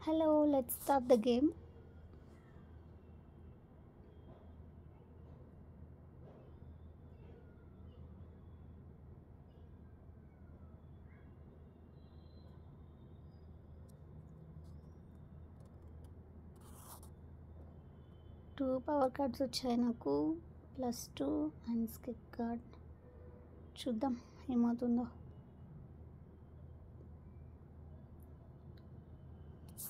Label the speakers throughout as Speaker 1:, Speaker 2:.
Speaker 1: Hello, let's start the game. Two power cards వచ్చాయి నాకు, +2 and skip card. చూద్దాం ఏమవుతుందో.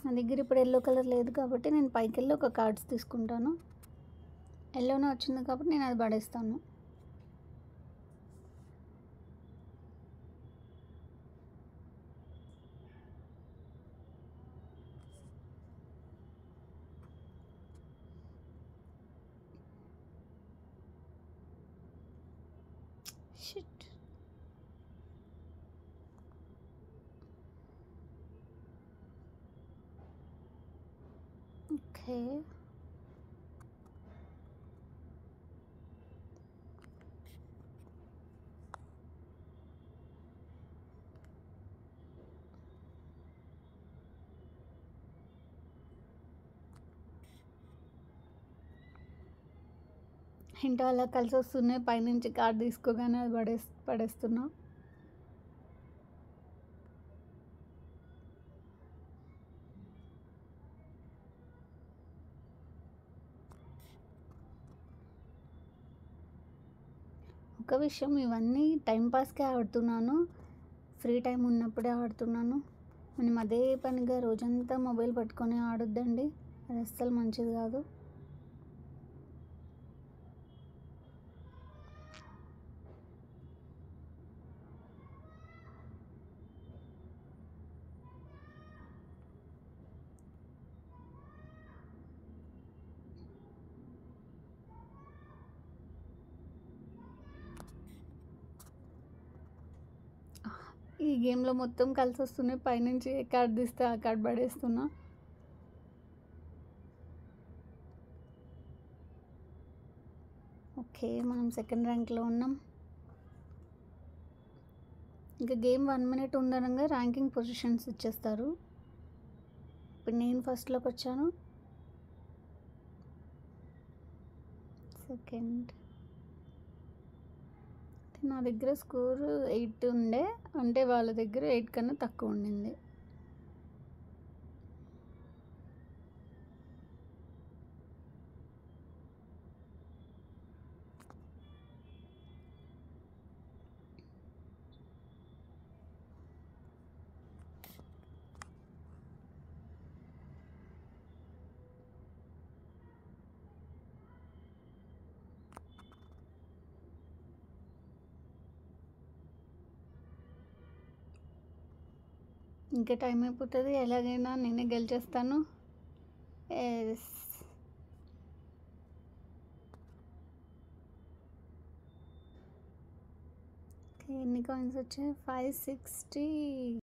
Speaker 1: నా దగ్గర ఇప్పుడు ఎల్లో కలర్ లేదు కాబట్టి నేను పైకి వెళ్ళి ఒక కార్డ్స్ తీసుకుంటాను. ఎల్లోనే వచ్చింది కాబట్టి నేను అది పడేస్తాను. షిట్. ఓకే, ఇంకా అలా కలిసి వస్తున్నాయి. పైనుంచి కార్డ్ తీసుకోగానే అది పడేస్తున్నా. ఒక విషయం, ఇవన్నీ టైంపాస్కే ఆడుతున్నాను, ఫ్రీ టైం ఉన్నప్పుడే ఆడుతున్నాను. మనం అదే పనిగా రోజంతా మొబైల్ పట్టుకొని ఆడొద్దండి, అది అస్సలు మంచిది కాదు. ఈ గేమ్లో మొత్తం కలిసి వస్తున్నాయి. పైనుంచి ఏ కార్డ్ తీస్తే ఆ కార్డ్ పడేస్తున్నా. ఓకే, మనం సెకండ్ ర్యాంక్లో ఉన్నాం. ఇంకా గేమ్ 1 minute ఉండడంగా ర్యాంకింగ్ పొజిషన్స్ ఇచ్చేస్తారు. ఇప్పుడు నేను ఫస్ట్లోకి వచ్చాను, సెకండ్. నా దగ్గర స్కోర్ 8 ఉండే, అంటే వాళ్ళ దగ్గర 8 కన్నా తక్కువ ఉండింది. ఇంకా టైం అయిపోతుంది, ఎలాగైనా నేనే గెలిచేస్తాను. ఎస్. ఎన్ని కాయిన్స్ వచ్చాయి? 560.